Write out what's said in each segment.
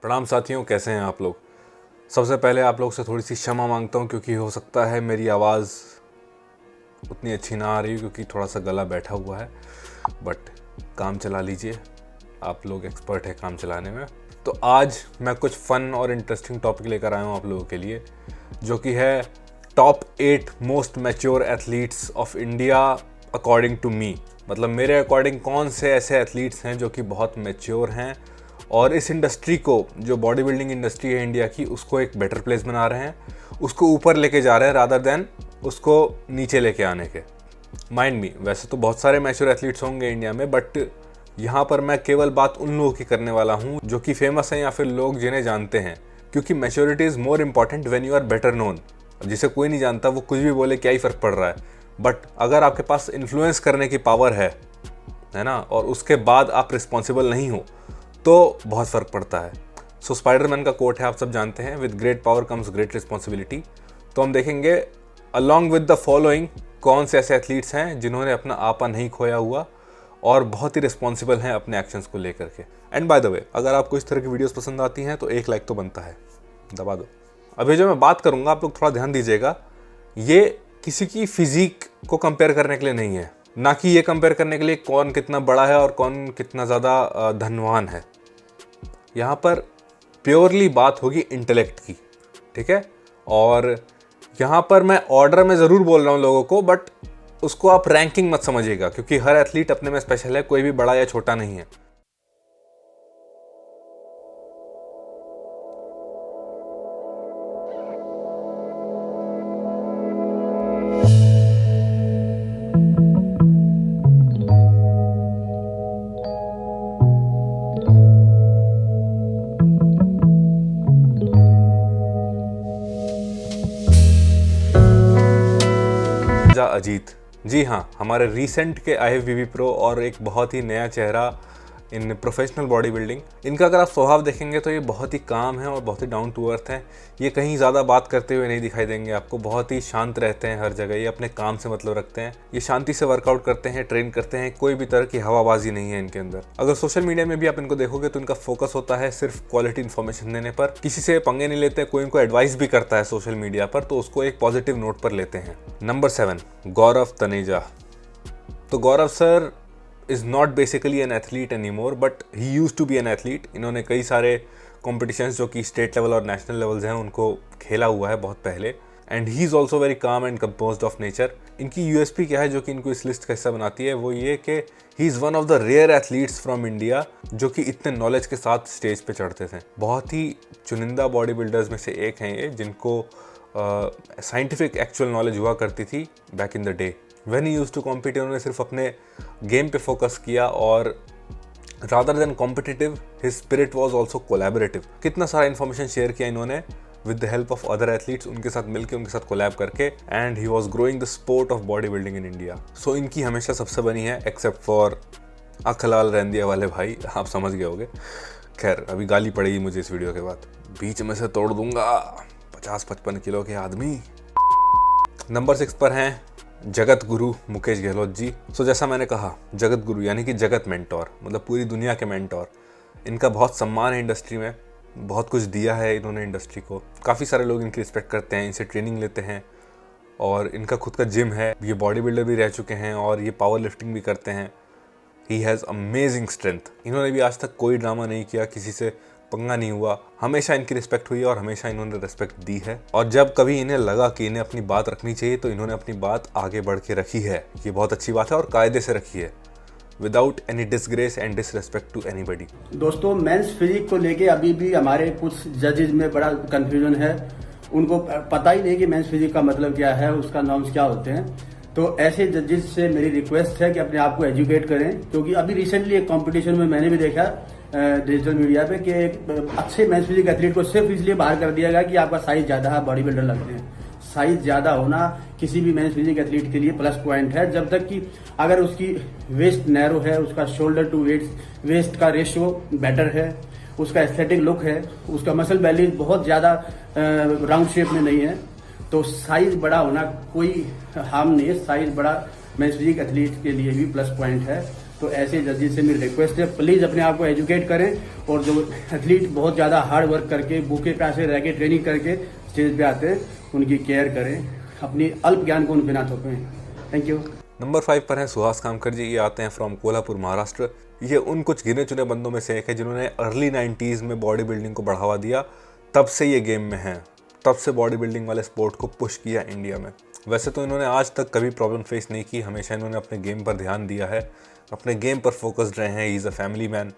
प्रणाम साथियों, कैसे हैं आप लोग। सबसे पहले आप लोग से थोड़ी सी क्षमा मांगता हूं क्योंकि हो सकता है मेरी आवाज़ उतनी अच्छी ना आ रही हो क्योंकि थोड़ा सा गला बैठा हुआ है, बट काम चला लीजिए, आप लोग एक्सपर्ट है काम चलाने में। तो आज मैं कुछ फ़न और इंटरेस्टिंग टॉपिक लेकर आया हूँ आप लोगों के लिए, जो कि है top 8 most mature athletes of India according to me. मतलब मेरे अकॉर्डिंग कौन से ऐसे एथलीट्स हैं जो कि बहुत मैच्योर हैं और इस इंडस्ट्री को, जो बॉडी बिल्डिंग इंडस्ट्री है इंडिया की, उसको एक बेटर प्लेस बना रहे हैं, उसको ऊपर लेके जा रहे हैं रादर देन उसको नीचे लेके आने के। माइंड मी, वैसे तो बहुत सारे मैच्योर एथलीट्स होंगे इंडिया में, बट यहाँ पर मैं केवल बात उन लोगों की करने वाला हूँ जो कि फेमस हैं या फिर लोग जिन्हें जानते हैं, क्योंकि maturity is more important when you are better known. जिसे कोई नहीं जानता वो कुछ भी बोले, क्या ही फ़र्क पड़ रहा है। बट अगर आपके पास इन्फ्लुएंस करने की पावर है ना, और उसके बाद आप रिस्पॉन्सिबल नहीं हो तो बहुत फ़र्क पड़ता है। सो स्पाइडरमैन का कोट है, आप सब जानते हैं, with great power comes great responsibility. तो हम देखेंगे अलॉन्ग विद द फॉलोइंग कौन से ऐसे एथलीट्स हैं जिन्होंने अपना आपा नहीं खोया हुआ और बहुत ही रिस्पॉन्सिबल हैं अपने एक्शंस को लेकर के। एंड बाय द वे, अगर आपको इस तरह की वीडियोस पसंद आती हैं तो एक लाइक तो बनता है, दबा दो। अभी जो मैं बात करूँगा आप लोग थोड़ा ध्यान दीजिएगा, ये किसी की फिजिक को कंपेयर करने के लिए नहीं है, ना कि ये कंपेयर करने के लिए कौन कितना बड़ा है और कौन कितना ज़्यादा धनवान है। यहाँ पर प्योरली बात होगी इंटेलेक्ट की, ठीक है। और यहाँ पर मैं ऑर्डर में ज़रूर बोल रहा हूँ लोगों को, बट उसको आप रैंकिंग मत समझिएगा, क्योंकि हर एथलीट अपने में स्पेशल है, कोई भी बड़ा या छोटा नहीं है। अजीत जी हाँ, हमारे रीसेंट के IFBB प्रो और एक बहुत ही नया चेहरा इन प्रोफेशनल बॉडी बिल्डिंग। इनका अगर आप स्वभाव देखेंगे तो ये बहुत ही काम है और बहुत ही डाउन टू अर्थ हैं। ये कहीं ज़्यादा बात करते हुए नहीं दिखाई देंगे आपको, बहुत ही शांत रहते हैं हर जगह, ये अपने काम से मतलब रखते हैं, ये शांति से वर्कआउट करते हैं, ट्रेन करते हैं, कोई भी तरह की हवाबाजी नहीं है इनके अंदर। अगर सोशल मीडिया में भी आप इनको देखोगे तो इनका फोकस होता है सिर्फ क्वालिटी इन्फॉर्मेशन देने पर, किसी से पंगे नहीं लेते। कोई इनको एडवाइस भी करता है सोशल मीडिया पर तो उसको एक पॉजिटिव नोट पर लेते हैं। नंबर 7, गौरव तनेजा। तो Gaurav sir is not basically an athlete any more, but he use to be an athlete. इन्होंने कई सारे कॉम्पिटिशन्स जो कि स्टेट लेवल और नेशनल लेवल्स हैं उनको खेला हुआ है बहुत पहले। And he is also very calm and composed of nature. इनकी USP क्या है जो कि इनको इस लिस्ट का हिस्सा बनाती है, वो ये कि he is one of the rare athletes from India जो कि इतने नॉलेज के साथ स्टेज पे चढ़ते थे। बहुत ही चुनिंदा बॉडी बिल्डर्स में से एक हैं ये, जिनको साइंटिफिक एक्चुअल नॉलेज हुआ करती थी back in the day when he used to compete. इन्होंने सिर्फ अपने गेम पे फोकस किया और rather than competitive his spirit was also collaborative. कितना सारा इन्फॉर्मेशन शेयर किया इन्होंने with the help of other athletes, उनके साथ मिलकर, उनके साथ कोलैब करके, and he was growing the sport of body building in India. So इनकी हमेशा सबसे बनी है, एक्सेप्ट फॉर अखलाल रेंदिया वाले भाई, आप समझ गए होगे। खैर, अभी गाली पड़ेगी मुझे इस वीडियो के बाद, बीच में से तोड़ दूंगा 50-55 किलो के आदमी। नंबर 6 पर हैं जगत गुरु मुकेश गहलोत जी। सो जैसा मैंने कहा, जगत गुरु यानी कि जगत मेंटोर, मतलब पूरी दुनिया के मेंटोर। इनका बहुत सम्मान है इंडस्ट्री में, बहुत कुछ दिया है इन्होंने इंडस्ट्री को। काफ़ी सारे लोग इनकी रिस्पेक्ट करते हैं, इनसे ट्रेनिंग लेते हैं, और इनका खुद का जिम है। ये बॉडी बिल्डर भी रह चुके हैं और ये पावर लिफ्टिंग भी करते हैं। He has amazing strength. इन्होंने भी आज तक कोई ड्रामा नहीं किया, किसी से पंगा नहीं हुआ, हमेशा इनकी रिस्पेक्ट हुई और हमेशा इन्होंने रिस्पेक्ट दी है। और जब कभी इन्हें लगा कि इन्हें अपनी बात रखनी चाहिए तो इन्होंने अपनी बात आगे बढ़ के रखी है। ये बहुत अच्छी बात है और कायदे से रखी है, without any disgrace and disrespect to anybody. दोस्तों, मेंस फिजिक को लेके अभी भी हमारे कुछ जजेज में बड़ा कंफ्यूजन है। उनको पता ही नहीं कि मेंस फिजिक का मतलब क्या है, उसका नॉर्म्स क्या होते हैं। तो ऐसे जजेस से मेरी रिक्वेस्ट है कि अपने आप को एजुकेट करें, क्योंकि अभी रिसेंटली एक कंपटीशन में मैंने भी देखा डिजिटल मीडिया पे कि एक अच्छे मेंस फिजिक एथलीट को सिर्फ इसलिए बाहर कर दिया गया कि आपका साइज ज्यादा है, बॉडी बिल्डर लगते हैं। साइज ज्यादा होना किसी भी मेंस फिजिक एथलीट के लिए प्लस पॉइंट है, जब तक कि अगर उसकी वेस्ट नैरो है, उसका शोल्डर टू वेस्ट का रेशियो बेटर है, उसका एस्थेटिक लुक है, उसका मसल बैलेंस बहुत ज्यादा राउंड शेप में नहीं है, तो साइज बड़ा होना कोई हार्म नहीं है। साइज बड़ा मेंस फिजिक एथलीट के लिए भी प्लस पॉइंट है। तो तो ऐसे जजेस से मेरी रिक्वेस्ट है, प्लीज अपने आप को एजुकेट करें और जो एथलीट बहुत ज्यादा हार्ड वर्क करके भूखे प्यासे रह के ट्रेनिंग करके स्टेज पे आते हैं उनकी केयर करें, अपनी अल्प ज्ञान को उन पे ना थोपें। Thank you. नंबर 5 पर हैं सुहास कामकर जी। ये आते हैं फ्रॉम कोल्हापुर महाराष्ट्र। ये उन कुछ गिने चुने बंदों में से एक है जिन्होंने अर्ली 90s में बॉडी बिल्डिंग को बढ़ावा दिया। तब से ये गेम में हैं, तब से बॉडी बिल्डिंग वाले स्पोर्ट को पुश किया इंडिया में। वैसे तो इन्होंने आज तक कभी प्रॉब्लम फेस नहीं की, हमेशा इन्होंने अपने गेम पर ध्यान दिया है, अपने गेम पर फोकस्ड रहे हैं। ही इज़ अ फैमिली मैन,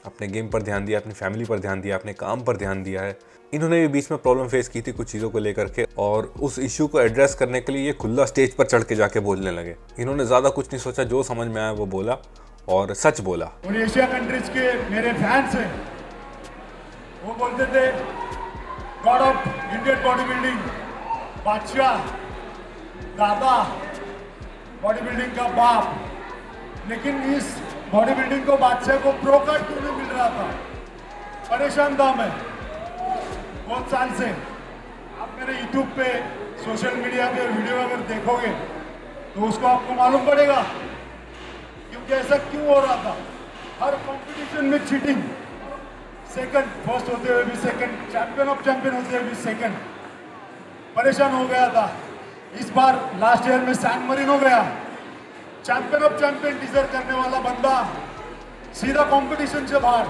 अपने गेम पर ध्यान दिया, अपनी फैमिली पर ध्यान दिया, अपने काम पर ध्यान दिया है। इन्होंने भी बीच में प्रॉब्लम फेस की थी कुछ चीज़ों को लेकर के, और उस इशू को एड्रेस करने के लिए ये खुला स्टेज पर चढ़ के जाके बोलने लगे। इन्होंने ज़्यादा कुछ नहीं सोचा, जो समझ में आया वो बोला और सच बोला। और एशिया कंट्रीज के मेरे फैंस हैं, वो बोलते थे God of Indian body building, बादशाह, दादा, बॉडी बिल्डिंग का बाप। लेकिन इस बॉडी बिल्डिंग को बादशाह को प्रो कार्ड क्यों नहीं मिल रहा था? परेशान था मैं बहुत साल से। आप मेरे यूट्यूब पे सोशल मीडिया पे वीडियो अगर देखोगे तो उसको आपको मालूम पड़ेगा क्योंकि ऐसा क्यों हो रहा था। हर कंपटीशन में चीटिंग, सेकंड, फर्स्ट होते हुए भी सेकंड, चैंपियन ऑफ चैंपियन होते हुए भी सेकंड। परेशान हो गया था। इस बार लास्ट ईयर में सैन मरीनो गया, चैंपियन ऑफ चैंपियन डिजर्व करने वाला बंदा सीधा कंपटीशन से बाहर।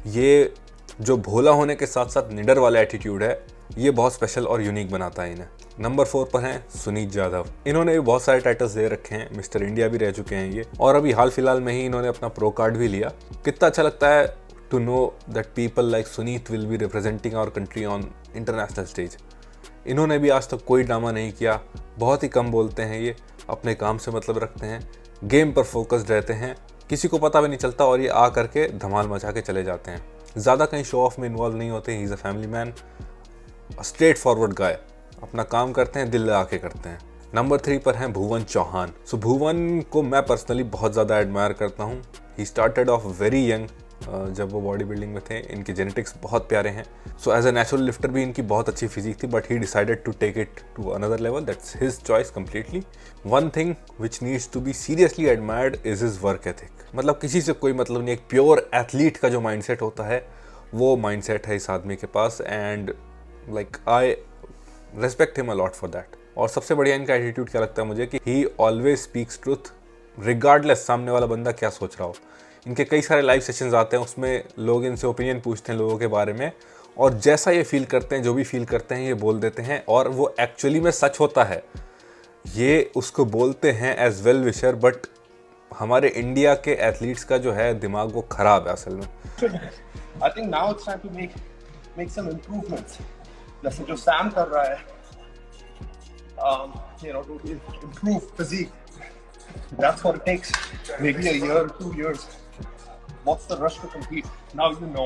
ये जो भोला होने के साथ साथ निडर वाला एटीट्यूड है, ये बहुत स्पेशल और यूनिक बनाता है इन्हें। नंबर 4 पर हैं सुनीत यादव। इन्होंने भी बहुत सारे टाइटल्स दे रखे हैं, मिस्टर इंडिया भी रह चुके हैं ये, और अभी हाल फिलहाल में ही इन्होंने अपना प्रो कार्ड भी लिया। कितना अच्छा लगता है to know that people like Sunit will be representing our country on international stage. इन्होंने भी आज तक कोई ड्रामा नहीं किया, बहुत ही कम बोलते हैं ये, अपने काम से मतलब रखते हैं, गेम पर फोकस्ड रहते हैं, किसी को पता भी नहीं चलता और ये आ करके धमाल मचा के चले जाते हैं। ज़्यादा कहीं शो ऑफ में इन्वॉल्व नहीं होते। He is a family man, straightforward guy, अपना काम करते हैं, दिल लगा के करते हैं। नंबर 3 पर हैं भुवन चौहान। सो भुवन को मैं पर्सनली बहुत ज़्यादा एडमायर करता हूँ। He started off very young, जब वो बॉडी बिल्डिंग में थे। इनके जेनेटिक्स बहुत प्यारे हैं। So as a natural lifter भी इनकी बहुत अच्छी फिजिक थी, but he decided to take it to another level. That's his choice completely. One thing which needs to be seriously admired is his work ethic. मतलब किसी से कोई मतलब नहीं, एक प्योर एथलीट का जो माइंडसेट होता है वो माइंडसेट है इस आदमी के पास, and like I respect him a lot for that. और सबसे बढ़िया इनका एटीट्यूड क्या लगता है मुझे कि ही ऑलवेज स्पीक्स ट्रुथ रिगार्डलेस सामने वाला बंदा क्या सोच रहा हो। इनके कई सारे लाइव सेशंस आते हैं, उसमें लोग इनसे ओपिनियन पूछते हैं लोगों के बारे में, और जैसा ये फील करते हैं, जो भी फील करते हैं ये बोल देते हैं, और वो एक्चुअली में सच होता है। ये उसको बोलते हैं एज वेल विशर, बट हमारे इंडिया के एथलीट्स का जो है दिमाग वो खराब है असल में। I think now it's time to make some improvements. जैसे जो सैम कर रहा है, to improve physique. That's what it takes. Maybe a year, 2 years. What's the rush to compete? Now you know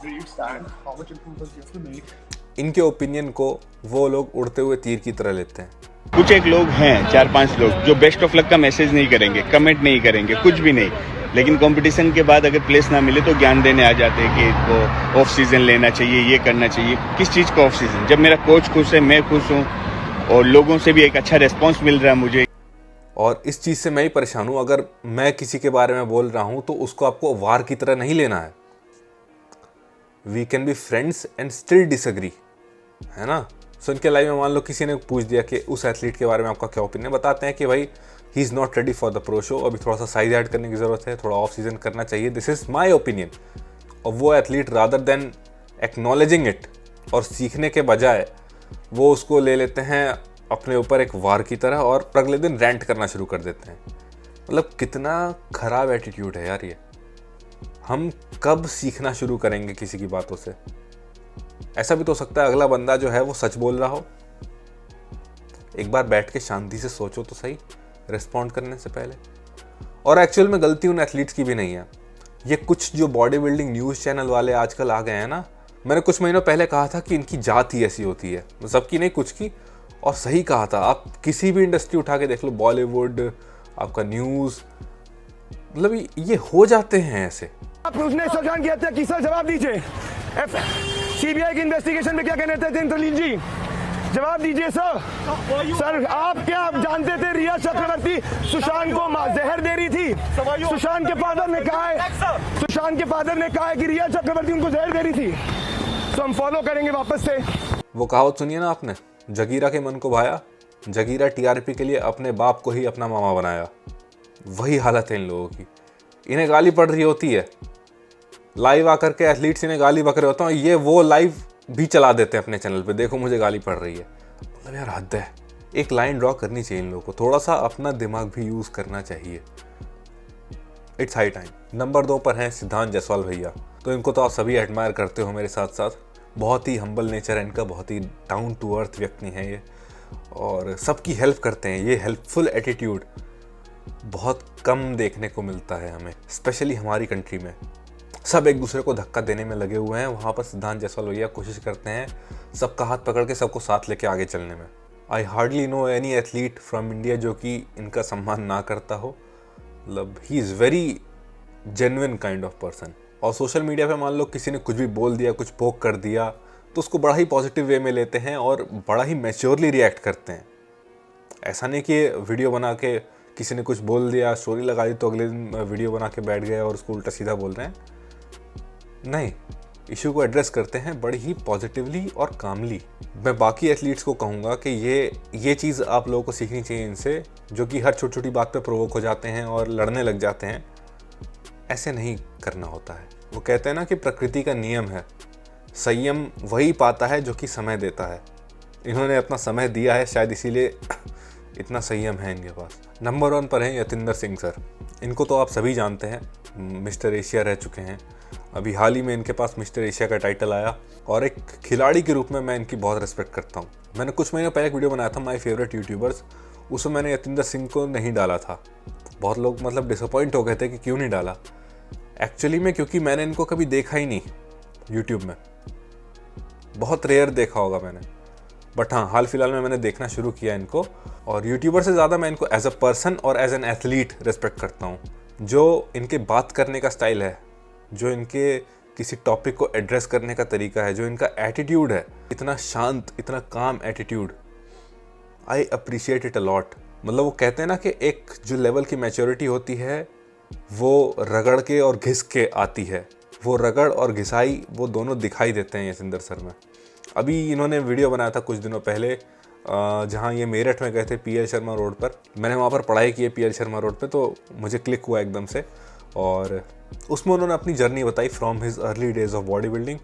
where you stand, how much improvements you have to make. इनके opinion को वो लोग उड़ते हुए तीर की तरह लेते हैं। कुछ एक लोग हैं, 4-5 लोग, जो बेस्ट ऑफ लक का मैसेज नहीं करेंगे, कमेंट नहीं करेंगे, कुछ भी नहीं, लेकिन कंपटीशन के बाद अगर प्लेस ना मिले तो ज्ञान देने आ जाते हैं कि इसको ऑफ सीजन लेना चाहिए, ये करना चाहिए। किस चीज़ का ऑफ सीजन? जब मेरा कोच खुश है, मैं खुश हूँ, और लोगों से भी एक अच्छा रिस्पॉन्स मिल रहा है मुझे। और इस चीज़ से मैं ही परेशान हूँ। अगर मैं किसी के बारे में बोल रहा हूँ तो उसको आपको वार की तरह नहीं लेना है। We can be friends and still disagree, है ना। सो इनके लाइव में मान लो किसी ने पूछ दिया कि उस एथलीट के बारे में आपका क्या ओपिनियन, बताते हैं कि भाई he is not ready for the pro show, अभी थोड़ा सा साइज ऐड करने की ज़रूरत है, थोड़ा ऑफ सीजन करना चाहिए, दिस इज़ माई ओपिनियन। और वो athlete rather than acknowledging it और सीखने के बजाय वो उसको ले लेते हैं अपने ऊपर एक वार की तरह, और अगले दिन रेंट करना शुरू कर देते हैं। मतलब कितना ख़राब एटीट्यूड है यार ये। हम कब सीखना शुरू करेंगे किसी की बातों से? ऐसा भी तो हो सकता है अगला बंदा जो है वो सच बोल रहा हो। एक बार बैठ के शांति से सोचो तो सही रिस्पॉन्ड करने से पहले। और एक्चुअल में गलती उन एथलीट्स की भी नहीं है। ये कुछ जो बॉडी बिल्डिंग न्यूज़ चैनल वाले आजकल आ गए हैं ना, मैंने कुछ महीनों पहले कहा था कि इनकी जात ही ऐसी होती है, सबकी नहीं कुछ की, और सही कहा था। आप किसी भी इंडस्ट्री उठा के देख लो, बॉलीवुड, आपका न्यूज़, मतलब ये हो जाते हैं ऐसे। आप उसने सुशांत की हत्या की, सर जवाब दीजिए। सीबीआई की इन्वेस्टिगेशन में क्या कहने थे इंद्रनील जी? जवाब दीजिए सर। सर आप क्या जानते थे रिया चक्रवर्ती सुशांत को जहर दे रही थी? सुशांत के फादर ने कहा है कि रिया चक्रवर्ती उनको जहर दे रही थी। तो हम फॉलो करेंगे वापस से। वो कहावत सुनिए ना आपने, जगीरा के मन को भाया, जगीरा टीआरपी के लिए अपने बाप को ही अपना मामा बनाया। वही हालत है इन लोगों की। इन्हें गाली पड़ रही होती है, लाइव आकर के एथलीट्स इन्हें गाली बक रहे होते हैं, ये वो लाइव भी चला देते हैं अपने चैनल पे, देखो मुझे गाली पड़ रही है। मतलब यार हद है। एक लाइन ड्रॉ करनी चाहिए इन लोगों को, थोड़ा सा अपना दिमाग भी यूज़ करना चाहिए। It's high time. नंबर 2 पर हैं सिद्धांत जायसवाल भैया। तो इनको तो आप सभी एडमायर करते हो मेरे साथ साथ। बहुत ही हम्बल नेचर है इनका, बहुत ही डाउन टू अर्थ व्यक्ति हैं ये, और सबकी हेल्प करते हैं। ये हेल्पफुल एटीट्यूड बहुत कम देखने को मिलता है हमें, स्पेशली हमारी कंट्री में। सब एक दूसरे को धक्का देने में लगे हुए हैं, वहाँ पर सिद्धांत जायसवाल भैया कोशिश करते हैं सबका हाथ पकड़ के सबको साथ लेके आगे चलने में। I hardly know any athlete from India जो कि इनका सम्मान ना करता हो। मतलब he is very genuine kind of person. और सोशल मीडिया पे मान लो किसी ने कुछ भी बोल दिया, कुछ पोक कर दिया, तो उसको बड़ा ही पॉजिटिव वे में लेते हैं और बड़ा ही मैच्योरली रिएक्ट करते हैं। ऐसा नहीं कि वीडियो बना के किसी ने कुछ बोल दिया, स्टोरी लगा दी, तो अगले दिन वीडियो बना के बैठ गए और उसको उल्टा सीधा बोल रहे हैं। नहीं, इशू को एड्रेस करते हैं बड़ी ही पॉजिटिवली और कामली। मैं बाकी एथलीट्स को कहूँगा कि ये चीज़ आप लोगों को सीखनी चाहिए इनसे, जो कि हर छोटी छोटी बात पे प्रोवोक हो जाते हैं और लड़ने लग जाते हैं। ऐसे नहीं करना होता है। वो कहते हैं ना कि प्रकृति का नियम है, संयम वही पाता है जो कि समय देता है। इन्होंने अपना समय दिया है, शायद इसीलिए इतना संयम है इनके पास। नंबर 1 पर हैं यतिंदर सिंह सर। इनको तो आप सभी जानते हैं, मिस्टर एशिया रह चुके हैं। अभी हाल ही में इनके पास मिस्टर एशिया का टाइटल आया, और एक खिलाड़ी के रूप में मैं इनकी बहुत रिस्पेक्ट करता हूँ। मैंने कुछ महीने पहले एक वीडियो बनाया था, माय फेवरेट यूट्यूबर्स। उसमें मैंने यतिंदर सिंह को नहीं डाला था। बहुत लोग मतलब डिसअपॉइंट हो गए थे कि क्यों नहीं डाला। एक्चुअली में क्योंकि मैंने इनको कभी देखा ही नहीं यूट्यूब में, बहुत रेयर देखा होगा मैंने। बट हाँ, हाल फिलहाल में मैंने देखना शुरू किया इनको, और यूट्यूबर से ज़्यादा मैं इनको एज अ पर्सन और एज एन एथलीट रिस्पेक्ट करता हूँ। जो इनके बात करने का स्टाइल है, जो इनके किसी टॉपिक को एड्रेस करने का तरीका है, जो इनका एटीट्यूड है, इतना शांत, इतना काम attitude, I appreciate it a lot. मतलब वो कहते हैं ना कि एक जो लेवल की मैच्योरिटी होती है वो रगड़ के और घिस के आती है। वो रगड़ और घिसाई वो दोनों दिखाई देते हैं यतिंदर सर में। अभी इन्होंने वीडियो बनाया था कुछ दिनों पहले, जहाँ ये मेरठ में गए थे PL शर्मा रोड पर। मैंने वहाँ पर पढ़ाई की है PL शर्मा रोड पे, तो मुझे क्लिक हुआ एकदम से। और उसमें उन्होंने अपनी जर्नी बताई from his early days of body building,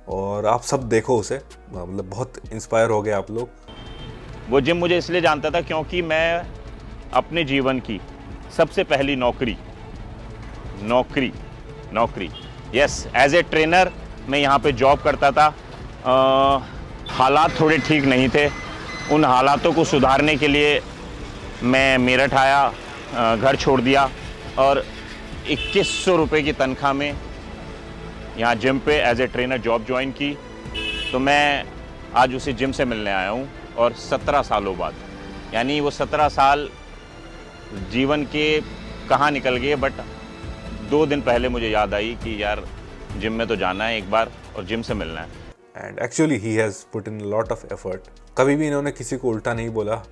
और आप सब देखो उसे, मतलब बहुत इंस्पायर हो गए आप लोग। वो जिम मुझे इसलिए जानता था क्योंकि मैं अपने जीवन की सबसे पहली नौकरी यस, एज ए ट्रेनर मैं यहाँ पे जॉब करता था। हालात थोड़े ठीक नहीं थे, उन हालातों को सुधारने के लिए मैं मेरठ आया, घर छोड़ दिया और 2100 रुपये की तनख्वाह में यहाँ जिम पे as a trainer job join की। तो मैं आज उसी जिम से मिलने आया हूँ, और 17 सालों बाद, यानी वो 17 साल जीवन के कहाँ निकल गए। बट 2 दिन पहले मुझे याद आई कि यार जिम में तो जाना है एक बार और जिम से मिलना है। And actually he has put in lot of effort. कभी भी इन्होंने किसी को उल्टा नहीं बोला,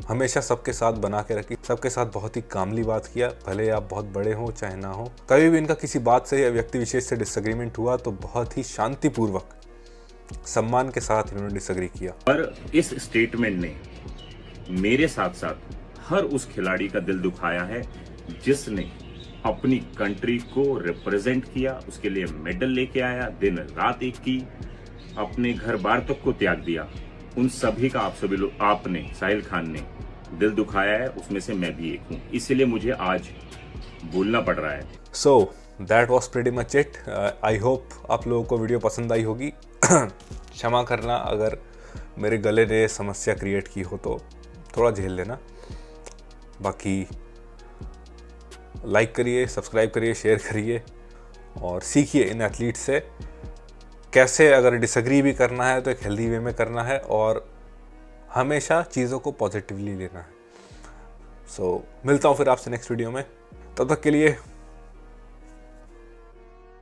हमेशा सबके साथ बना के रखी, सबके साथ बहुत ही कामली बात किया, भले आप बहुत बड़े हो चाहे ना हो। कभी भी इनका किसी बात से या व्यक्ति विशेष से डिसएग्रीमेंट हुआ तो बहुत ही शांतिपूर्वक, सम्मान के साथ इन्होंने डिसएग्री किया। पर इस स्टेटमेंट ने मेरे साथ साथ हर उस खिलाड़ी का दिल दुखाया है जिसने अपनी कंट्री को रिप्रेजेंट किया, उसके लिए मेडल लेके आया, दिन रात एक की, अपने घर बार तक को त्याग दिया। उन सभी का आप सभी लोग, आपने, साहिल खान ने दिल दुखाया है, उसमें से मैं भी एक हूँ, इसलिए मुझे आज बोलना पड़ रहा है। So that was pretty much it. I hope आप लोगों को वीडियो पसंद आई होगी। क्षमा करना अगर मेरे गले ने समस्या क्रिएट की हो तो थोड़ा झेल लेना। बाकी लाइक करिए, सब्सक्राइब करिए, शेयर करिए और सीखिए इन एथलीट से कैसे अगर डिसएग्री भी करना है तो एक हेल्दी वे में करना है और हमेशा चीज़ों को पॉजिटिवली लेना है। सो मिलता हूँ फिर आपसे नेक्स्ट वीडियो में, तब तक के लिए